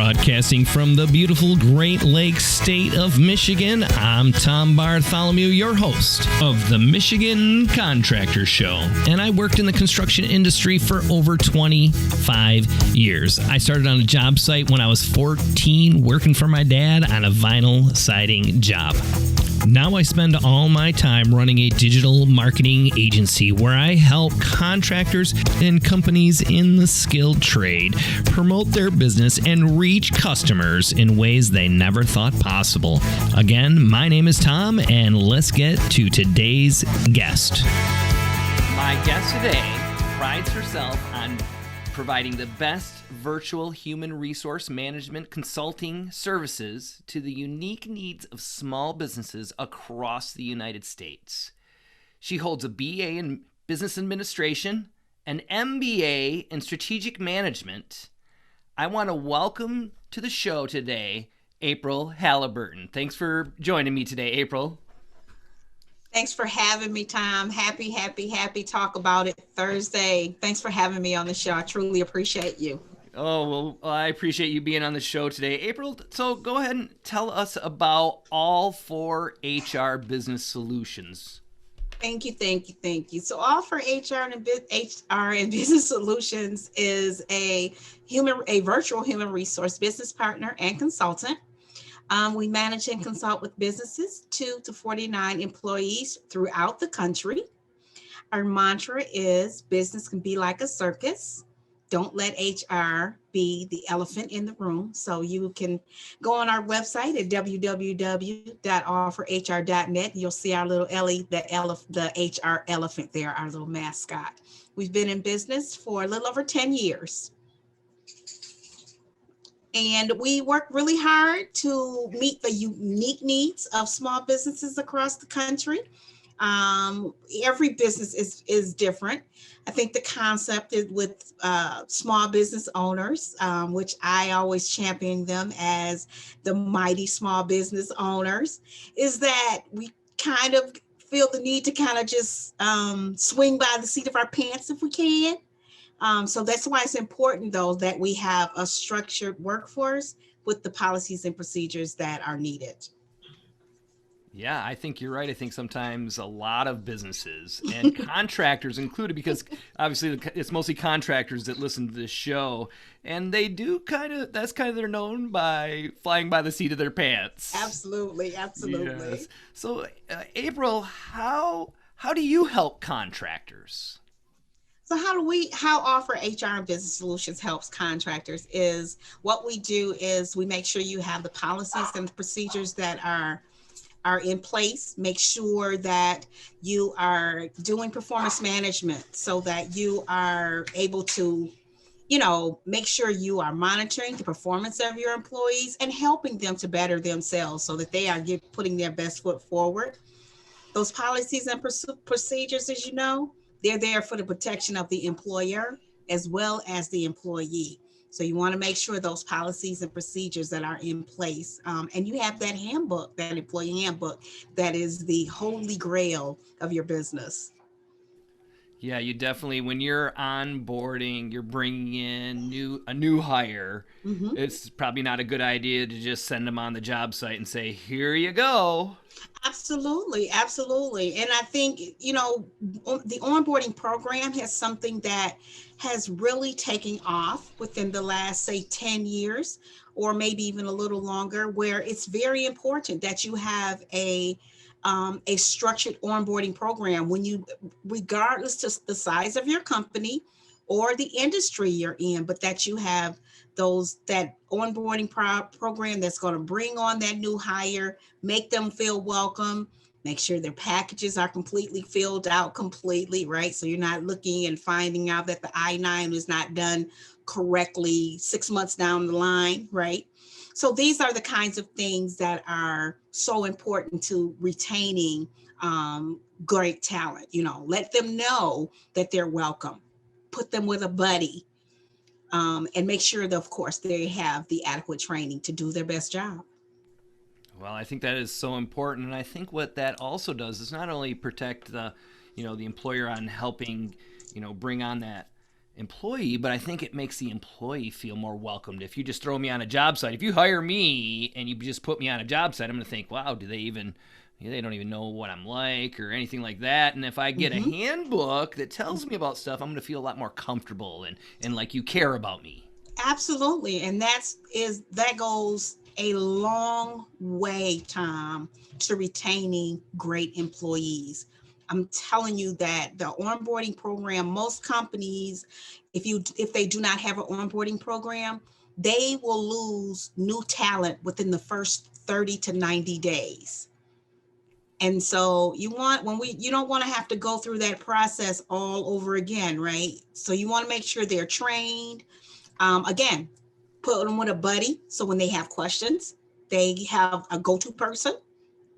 Broadcasting from the beautiful Great Lakes state of Michigan, I'm Tom Bartholomew, your host of the Michigan Contractor Show. And I worked in the construction industry for over 25 years. I started on a job site when I was 14, working for my dad on a vinyl siding job. Now I spend all my time running a digital marketing agency where I help contractors and companies in the skilled trade promote their business and reach customers in ways they never thought possible. Again, my name is Tom, and let's get to today's guest. My guest today prides herself on providing the best virtual human resource management consulting services to the unique needs of small businesses across the United States. She holds a BA in Business Administration, an MBA in Strategic Management. I want to welcome to the show today, April Halliburton. Thanks for joining me today, April. Thanks for having me, Tom. Happy talk about it Thursday. Thanks for having me on the show. I truly appreciate you. Oh, well, I appreciate you being on the show today. April, so go ahead and tell us about All for HR Business Solutions. Thank you. So All for HR and Business Solutions is a virtual human resource business partner and consultant. We manage and consult with businesses 2 to 49 employees throughout the country. Our mantra is business can be like a circus. Don't let HR be the elephant in the room. So you can go on our website at www.allforhr.net. You'll see our little Ellie, the HR elephant there, our little mascot. We've been in business for a little over 10 years. And we work really hard to meet the unique needs of small businesses across the country. Every business is different. I think the concept is with small business owners, which I always champion them as the mighty small business owners, is that we kind of feel the need to kind of just swing by the seat of our pants if we can. So that's why it's important, though, that we have a structured workforce with the policies and procedures that are needed. Yeah, I think you're right. I think sometimes a lot of businesses and contractors included, because obviously it's mostly contractors that listen to this show, and they do that's they're known by flying by the seat of their pants. Absolutely. Yes. So, April, how do you help contractors? So how All for HR and Business Solutions helps contractors is what we do is we make sure you have the policies and the procedures that are in place. Make sure that you are doing performance management so that you are able to, make sure you are monitoring the performance of your employees and helping them to better themselves so that they are putting their best foot forward. Those policies and procedures, as you know, they're there for the protection of the employer as well as the employee. So you want to make sure those policies and procedures that are in place, and you have that handbook, that employee handbook, that is the holy grail of your business. Yeah, you definitely, when you're onboarding, you're bringing in a new hire, It's probably not a good idea to just send them on the job site and say, here you go. Absolutely. And I think, the onboarding program has something that has really taken off within the last, say, 10 years, or maybe even a little longer, where it's very important that you have a structured onboarding program regardless to the size of your company or the industry you're in, but that you have that onboarding program that's going to bring on that new hire, make them feel welcome, make sure their packages are completely filled out right? So you're not looking and finding out that the I-9 was not done correctly 6 months down the line, right? So these are the kinds of things that are so important to retaining great talent. Let them know that they're welcome, put them with a buddy, and make sure that, of course, they have the adequate training to do their best job. Well, I think that is so important, and I think what that also does is not only protect the employer on helping, bring on that employee, but I think it makes the employee feel more welcomed. If you just throw me on a job site, if you hire me and you just put me on a job site, I'm going to think, wow, they don't even know what I'm like or anything like that. And if I get a handbook that tells me about stuff, I'm going to feel a lot more comfortable and like you care about me. Absolutely. And that goes a long way, Tom, to retaining great employees. I'm telling you that the onboarding program, most companies, if they do not have an onboarding program, they will lose new talent within the first 30 to 90 days. And so you don't want to have to go through that process all over again, right? So you want to make sure they're trained. Again, put them with a buddy. So when they have questions, they have a go-to person,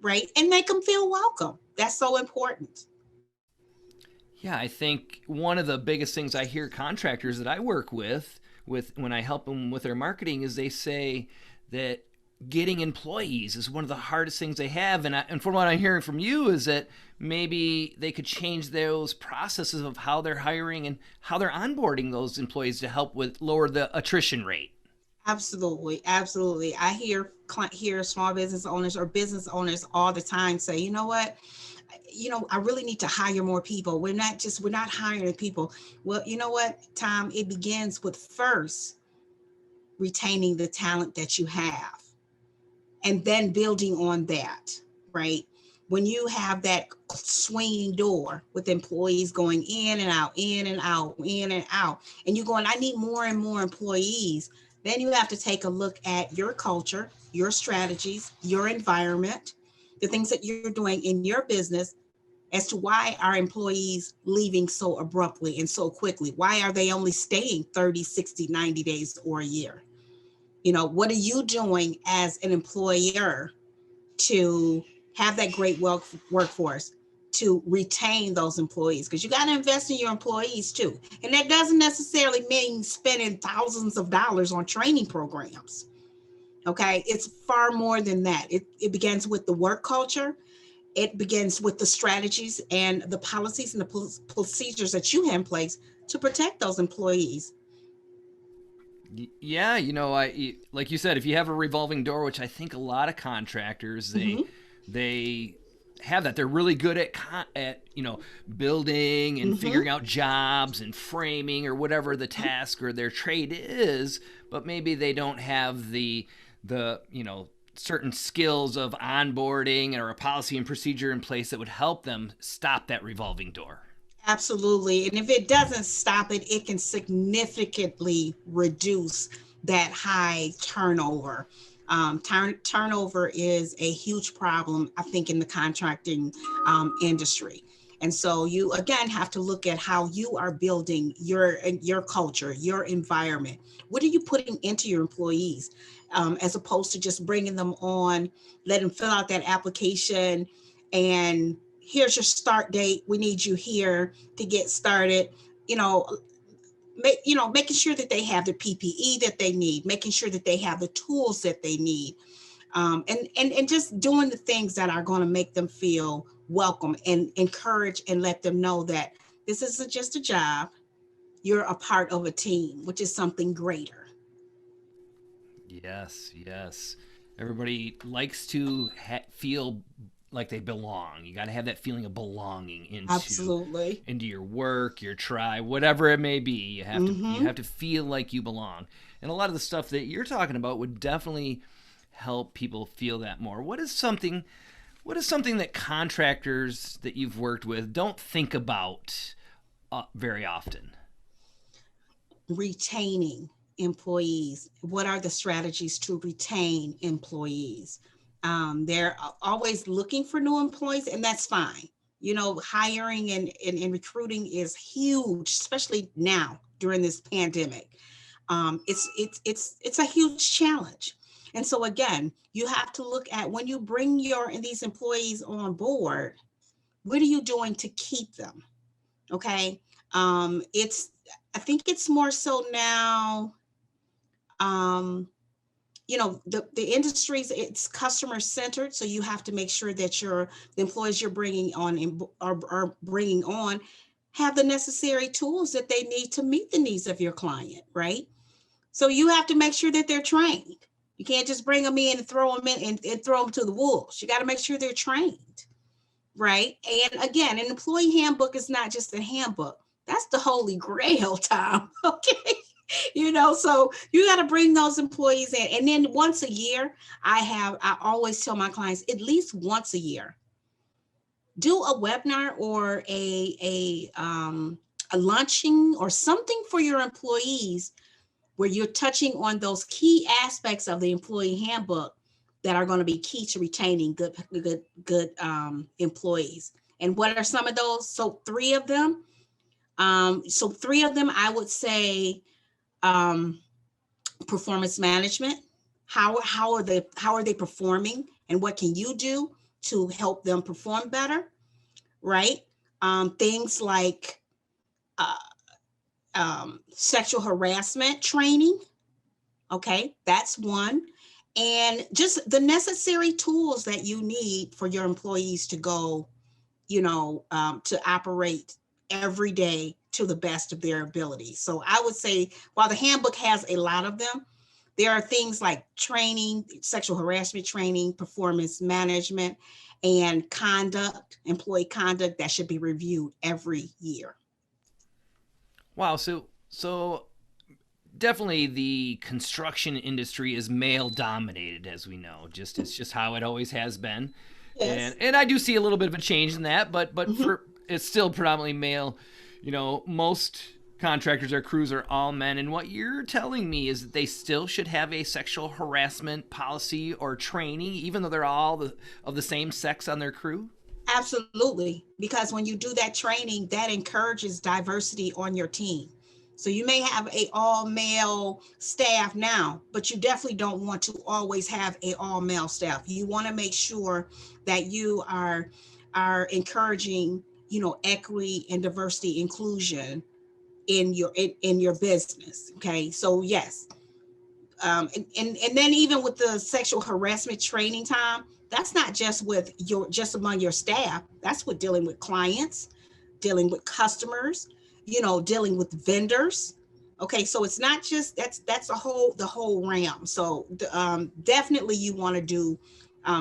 right? And make them feel welcome. That's so important. Yeah, I think one of the biggest things I hear contractors that I work with when I help them with their marketing is they say that getting employees is one of the hardest things they have. And from what I'm hearing from you is that maybe they could change those processes of how they're hiring and how they're onboarding those employees to help with lower the attrition rate. Absolutely. Absolutely. I hear small business owners or business owners all the time say, you know what? I really need to hire more people. We're not hiring people. Well, you know what, Tom, it begins with first retaining the talent that you have and then building on that, right? When you have that swinging door with employees going in and out, in and out, in and out, and you're going, I need more and more employees, then you have to take a look at your culture, your strategies, your environment, the things that you're doing in your business as to why are employees leaving so abruptly and so quickly? Why are they only staying 30, 60, 90 days or a year? What are you doing as an employer to have that great workforce, to retain those employees? Because you got to invest in your employees too. And that doesn't necessarily mean spending thousands of dollars on training programs. Okay, it's far more than that. It begins with the work culture. It begins with the strategies and the policies and the procedures that you have in place to protect those employees. Yeah, like you said, if you have a revolving door, which I think a lot of contractors they have that. They're really good at building and figuring out jobs and framing or whatever the task or their trade is, but maybe they don't have the certain skills of onboarding or a policy and procedure in place that would help them stop that revolving door. Absolutely. And if it doesn't stop it, it can significantly reduce that high turnover. Turnover is a huge problem, I think, in the contracting industry. And so you, again, have to look at how you are building your culture, your environment. What are you putting into your employees? As opposed to just bringing them on, let them fill out that application, and here's your start date. We need you here to get started. Making sure that they have the PPE that they need, making sure that they have the tools that they need, and just doing the things that are going to make them feel welcome and encourage and let them know that this isn't just a job. You're a part of a team, which is something greater. Yes. Everybody likes to feel like they belong. You got to have that feeling of belonging into your work, your tribe, whatever it may be. You have to feel like you belong. And a lot of the stuff that you're talking about would definitely help people feel that more. What is something that contractors that you've worked with don't think about very often? Retaining employees. What are the strategies to retain employees? They're always looking for new employees, and that's fine. Hiring and recruiting is huge, especially now during this pandemic. It's a huge challenge. And so again, you have to look at when you bring these employees on board, what are you doing to keep them? Okay. I think it's more so now, the industries, it's customer centered. So you have to make sure that the employees you're bringing on are bringing on have the necessary tools that they need to meet the needs of your client, right? So you have to make sure that they're trained. You can't just bring them in and throw them in and throw them to the wolves. You got to make sure they're trained, right? And again, an employee handbook is not just a handbook. That's the holy grail, Tom. Okay. So you got to bring those employees in. And then once a year, I always tell my clients, at least once a year, do a webinar or a luncheon or something for your employees where you're touching on those key aspects of the employee handbook that are going to be key to retaining good employees. And what are some of those? So three of them, I would say, performance management. How are they performing, and what can you do to help them perform better, right? Things like sexual harassment training. Okay, that's one. And just the necessary tools that you need for your employees to go, to operate every day to the best of their ability. So I would say, while the handbook has a lot of them, there are things like training, sexual harassment training, performance management, and employee conduct that should be reviewed every year. Wow. So definitely the construction industry is male dominated, as we know. It's just how it always has been. Yes. And I do see a little bit of a change in that, but it's still predominantly male. Most contractors or crews are all men. And what you're telling me is that they still should have a sexual harassment policy or training, even though they're all of the same sex on their crew? Absolutely. Because when you do that training, that encourages diversity on your team. So you may have a all male staff now, but you definitely don't want to always have a all male staff. You want to make sure that you are encouraging, equity and diversity inclusion in your business. Okay. So yes. And then even with the sexual harassment training time, that's not just among your staff. That's with dealing with clients, dealing with customers, dealing with vendors. Okay, so it's not just that's the whole realm. So definitely you want to do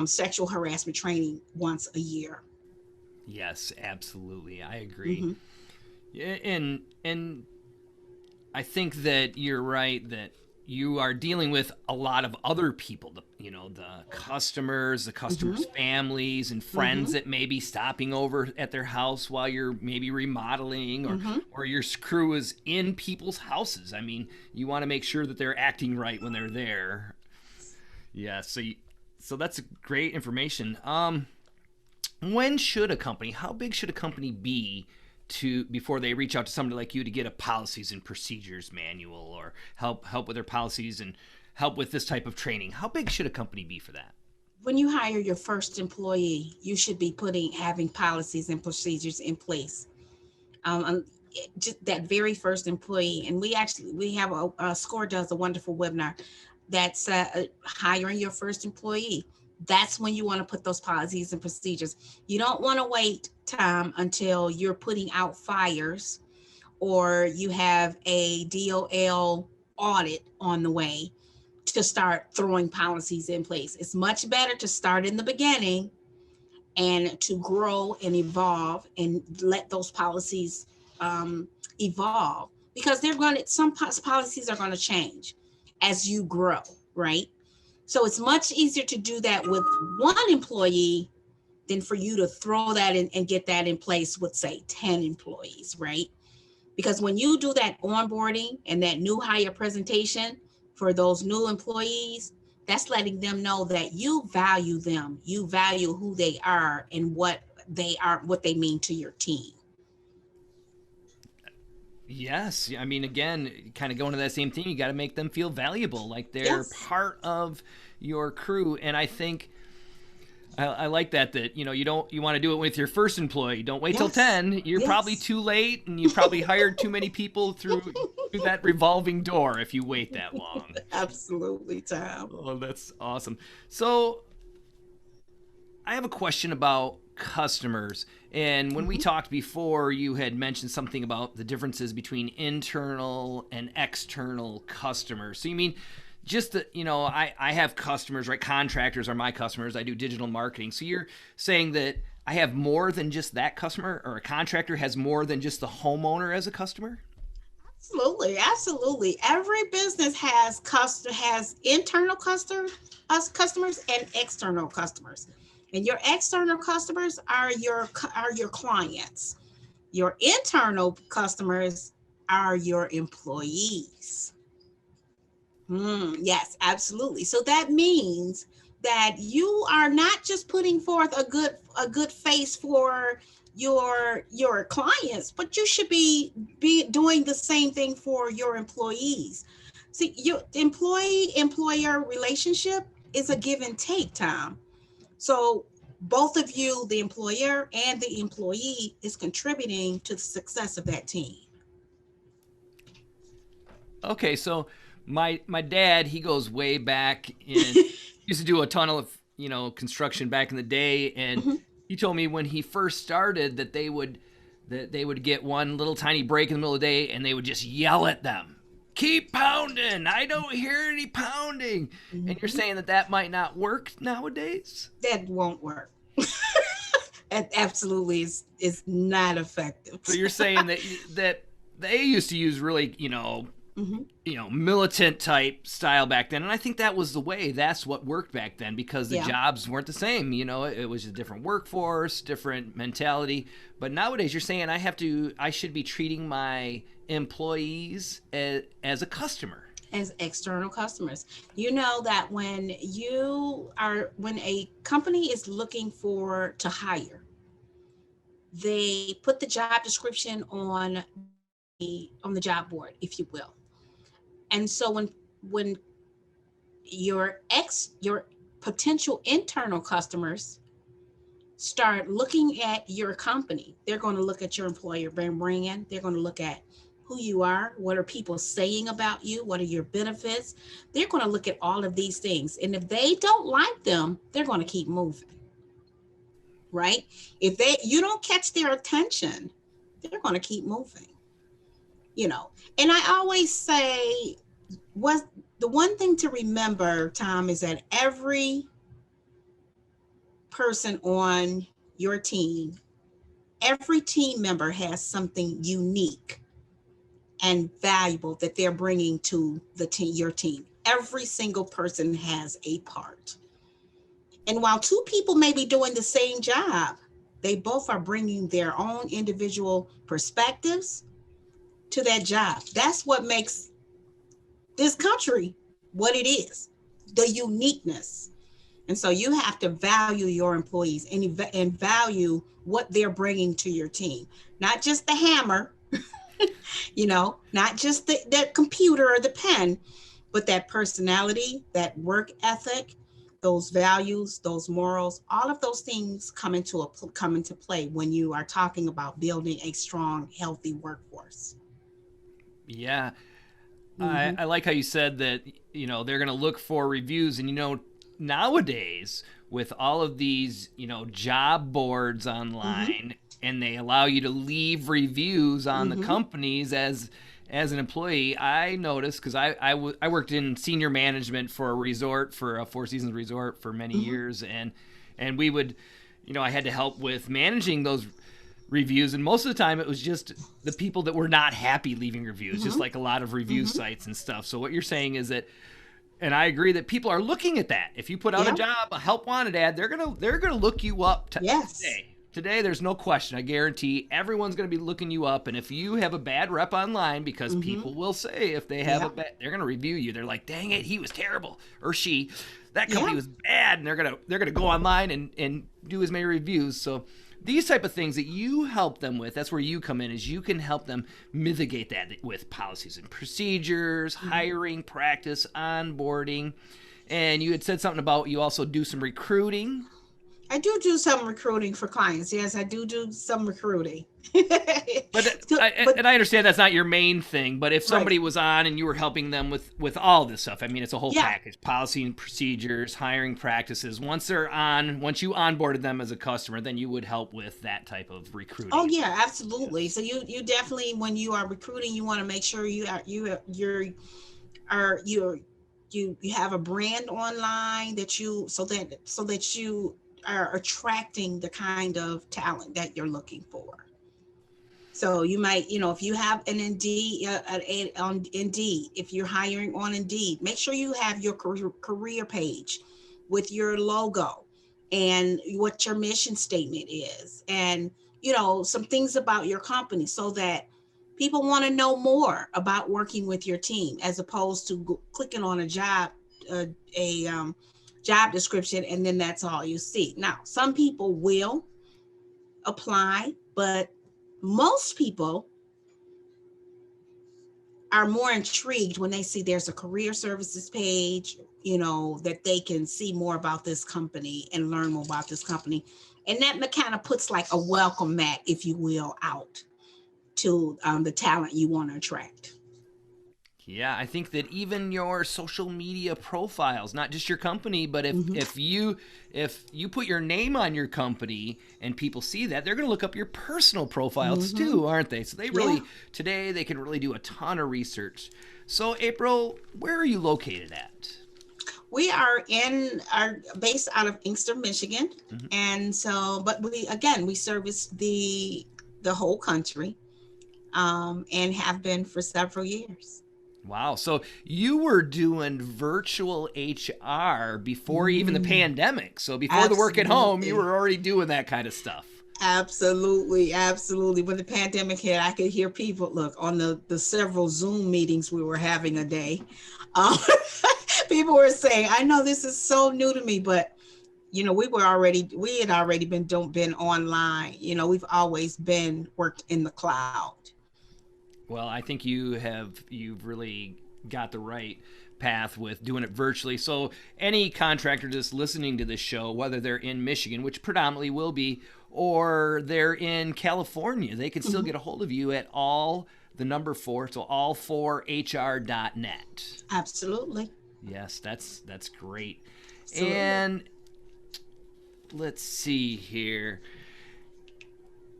sexual harassment training once a year. Yes, absolutely. I agree. Mm-hmm. And I think that you're right that you are dealing with a lot of other people, the customers, mm-hmm. families and friends mm-hmm. that may be stopping over at their house while you're maybe remodeling mm-hmm. or your crew is in people's houses. I mean, you want to make sure that they're acting right when they're there. Yeah. So that's great information. How big should a company be before they reach out to somebody like you to get a policies and procedures manual or help with their policies and help with this type of training? How big should a company be for that? When you hire your first employee, you should be having policies and procedures in place. Just that very first employee, and we have a SCORE does a wonderful webinar that's hiring your first employee. That's when you want to put those policies and procedures. You don't want to wait, Tom, until you're putting out fires or you have a DOL audit on the way to start throwing policies in place. It's much better to start in the beginning and to grow and evolve and let those policies evolve, because some policies are going to change as you grow, right? So it's much easier to do that with one employee than for you to throw that in and get that in place with, say, 10 employees, right? Because when you do that onboarding and that new hire presentation for those new employees, that's letting them know that you value them, you value who they are and what they mean to your team. Yes. I mean, again, kind of going to that same thing, you got to make them feel valuable, like they're part of your crew. And I think I like that you want to do it with your first employee. Don't wait till 10. You're probably too late, and you probably hired too many people through that revolving door if you wait that long. Absolutely, Tom. Oh, that's awesome. So I have a question about customers. And when we talked before, you had mentioned something about the differences between internal and external customers. So you mean just that, I have customers, right? Contractors are my customers. I do digital marketing. So you're saying that I have more than just that customer, or a contractor has more than just the homeowner as a customer? Absolutely, absolutely. Every business has internal customers and external customers. And your external customers are your clients. Your internal customers are your employees. Yes, absolutely. So that means that you are not just putting forth a good face for your clients, but you should be doing the same thing for your employees. See, your employee-employer relationship is a give and take, Tom. So both of you, the employer and the employee, is contributing to the success of that team. Okay, so my dad, he goes way back and used to do a ton of construction back in the day, and he told me when he first started that they would get one little tiny break in the middle of the day and they would just yell at them, keep pounding, I don't hear any pounding. And you're saying that might not work nowadays? That won't work. That absolutely is not effective. So you're saying that they used to use really militant type style back then, and I think that was the way. That's what worked back then, because the jobs weren't the same. It was a different workforce, different mentality. But nowadays, you're saying I should be treating my employees as a customer, as external customers. You know that when a company is looking to hire, they put the job description on the job board, if you will. And so when your potential internal customers start looking at your company, they're going to look at your employer brand. They're going to look at who you are. What are people saying about you? What are your benefits? They're going to look at all of these things. And if they don't like them, they're going to keep moving. Right? If you don't catch their attention, they're going to keep moving. And I always say, the one thing to remember, Tom, is that every person on your team, every team member has something unique and valuable that they're bringing to your team. Every single person has a part. And while two people may be doing the same job, they both are bringing their own individual perspectives to that job. That's what makes this country what it is, the uniqueness. And so you have to value your employees and value what they're bringing to your team. Not just the hammer, not just the computer or the pen, but that personality, that work ethic, those values, those morals, all of those things come into play when you are talking about building a strong, healthy workforce. Yeah. I like how you said that, they're going to look for reviews. And, nowadays with all of these, job boards online, and they allow you to leave reviews on the companies as an employee. I noticed, because I worked in senior management for a Four Seasons resort for many years. And we would, I had to help with managing those reviews, and most of the time it was just the people that were not happy leaving reviews, just like a lot of review sites and stuff. So what you're saying is that, and I agree, that people are looking at that. If you put out a job, a help wanted ad, they're gonna look you up today. There's no question. I guarantee everyone's gonna be looking you up. And if you have a bad rep online, because people will say if they have they're gonna review you. They're like, dang it, he was terrible, or that company was bad, and they're gonna go online and do as many reviews. So these type of things that you help them with, that's where you come in, is you can help them mitigate that with policies and procedures, hiring, practice, onboarding. And you had said something about you also do some recruiting. I do some recruiting for clients. Yes, I do some recruiting. But So, and I understand that's not your main thing. But if right. somebody was on and you were helping them with all this stuff, I mean, it's a whole Yeah. package: policy and procedures, hiring practices. Once you onboarded them as a customer, then you would help with that type of Oh recruiting. yeah, absolutely. Yes. So you definitely, when you are recruiting, you want to make sure you have a brand online that you so that you are attracting the kind of talent that you're looking for. So you might, if you have an Indeed, on Indeed, if you're hiring on Indeed, make sure you have your career page with your logo and what your mission statement is, and some things about your company, so that people want to know more about working with your team, as opposed to clicking on a job description, and then that's all you see. Now, some people will apply, but most people are more intrigued when they see there's a career services page, that they can see more about this company and learn more about this company. And that kind of puts like a welcome mat, if you will, out to the talent you want to attract. Yeah, I think that even your social media profiles, not just your company, but if Mm-hmm. if you if you put your name on your company and people see that, they're going to look up your personal profiles Mm-hmm. too, aren't they? So they Yeah. really today they can really do a ton of research. So April, where are you located at? We are based out of Inkster, Michigan. Mhm. And so, but we service the whole country, and have been for several years. Wow. So you were doing virtual HR before even the Mm, pandemic. So before the work at home, you absolutely. were already doing that kind of stuff. Absolutely, absolutely. When the pandemic hit, I could hear people look on the several Zoom meetings we were having a day. Um, People were saying, "I know this is so new to me, but we had already been online. We've always been worked in the cloud." Well, I think you've really got the right path with doing it virtually. So any contractor just listening to this show, whether they're in Michigan, which predominantly will be, or they're in California, they can still Mhm. get a hold of you at all the number four, so all4hr.net. Absolutely, Yes, that's great. absolutely. And let's see here.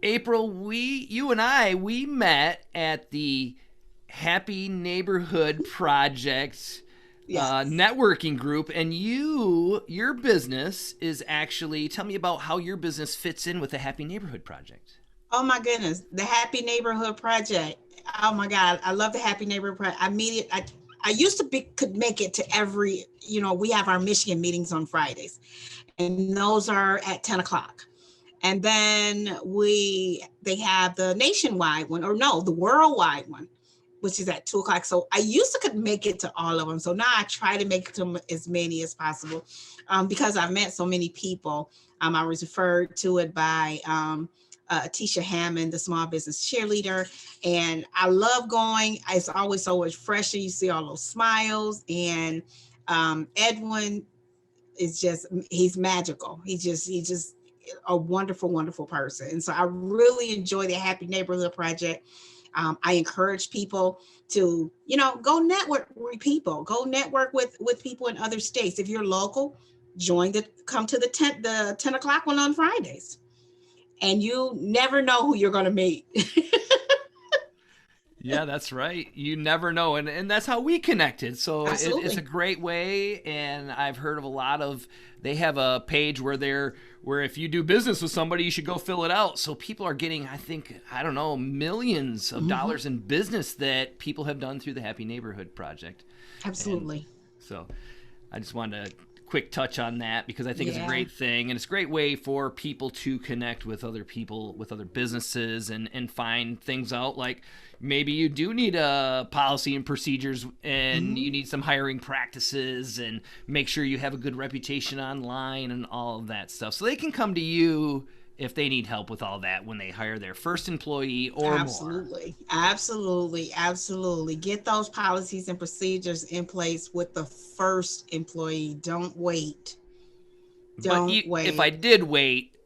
April, you and we met at the Happy Neighborhood Project Yes. networking group, and your business is actually, tell me about how your business fits in with the Happy Neighborhood Project. Oh my goodness, the Happy Neighborhood Project. Oh my God, I love the Happy Neighborhood Project. I mean it. I used to could make it to every. We have our Michigan meetings on Fridays, and those are at 10 o'clock. And then they have the nationwide one, or no, the worldwide one, which is at 2 o'clock. So I used to could make it to all of them. So now I try to make it to as many as possible, because I've met so many people. I was referred to it by Tisha Hammond, the small business cheerleader, and I love going. It's always so refreshing. You see all those smiles, and Edwin is he's magical. He's just a wonderful, wonderful person. And so I really enjoy the Happy Neighborhood Project. I encourage people to, go network with people, go network with people in other states. If you're local, come to the 10 o'clock one on Fridays, and you never know who you're going to meet. Yeah, that's right. You never know. And that's how we connected. So it's a Absolutely. great way. And I've heard of a lot of, they have a page where if you do business with somebody, you should go fill it out. So people are getting, I think, I don't know, millions of Hmm. dollars in business that people have done through the Happy Neighborhood Project. And Absolutely. so I just wanted to quick touch on that because I think it's a Yeah. great thing and it's a great way for people to connect with other people, with other businesses, and find things out like maybe you do need a policy and procedures and you Hmm. need some hiring practices and make sure you have a good reputation online and all of that stuff. So they can come to you if they need help with all that when they hire their first employee or more. Absolutely. Absolutely. Absolutely. Get those policies and procedures in place with the first employee. Don't wait. Don't wait. If I did wait,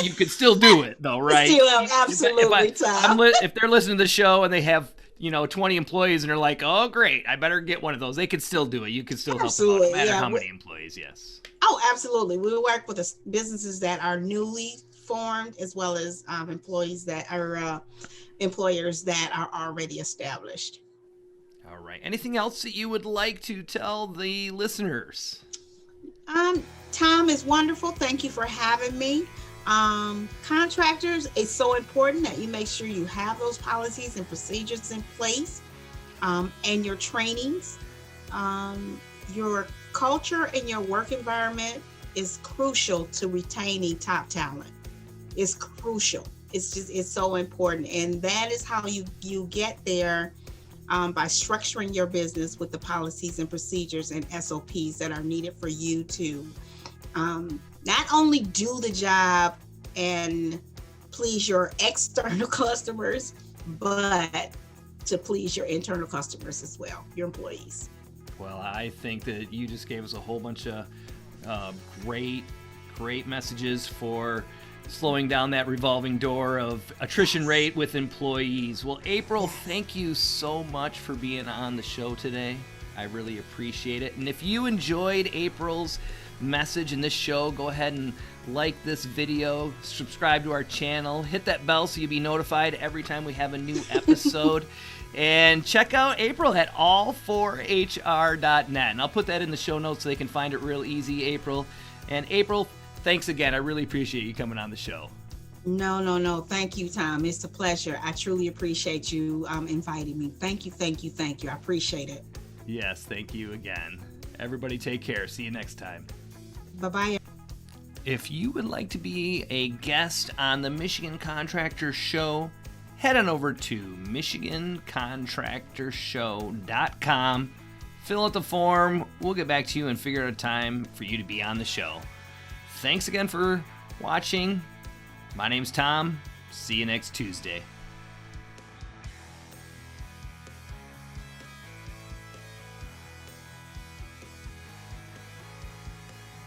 you could still do it, though, right? Absolutely, Tom. If they're listening to the show and they have 20 employees and they're like, oh, great, I better get one of those. They could still do it. You could still help them out, no matter how many employees, yes. Oh, absolutely. We work with businesses that are newly formed, as well as employers that are already established. All right. Anything else that you would like to tell the listeners? Tom, is wonderful. Thank you for having me. Contractors, it's so important that you make sure you have those policies and procedures in place, and your trainings. Your culture and your work environment is crucial to retaining top talent. It's crucial. It's so important. And that is how you get there, by structuring your business with the policies and procedures and SOPs that are needed for you to not only do the job and please your external customers, but to please your internal customers as well, your employees. Well, I think that you just gave us a whole bunch of great messages for slowing down that revolving door of attrition rate with employees. Well, April, thank you so much for being on the show today. I really appreciate it. And if you enjoyed April's message in this show, go ahead and like this video, subscribe to our channel, hit that bell so you'll be notified every time we have a new episode. And check out April at all4hr.net. And I'll put that in the show notes so they can find it real easy, April. And April, thanks again. I really appreciate you coming on the show. No. Thank you, Tom. It's a pleasure. I truly appreciate you inviting me. Thank you. I appreciate it. Yes, thank you again. Everybody take care. See you next time. Bye-bye. If you would like to be a guest on the Michigan Contractor Show, head on over to michigancontractorshow.com. Fill out the form. We'll get back to you and figure out a time for you to be on the show. Thanks again for watching. My name's Tom. See you next Tuesday.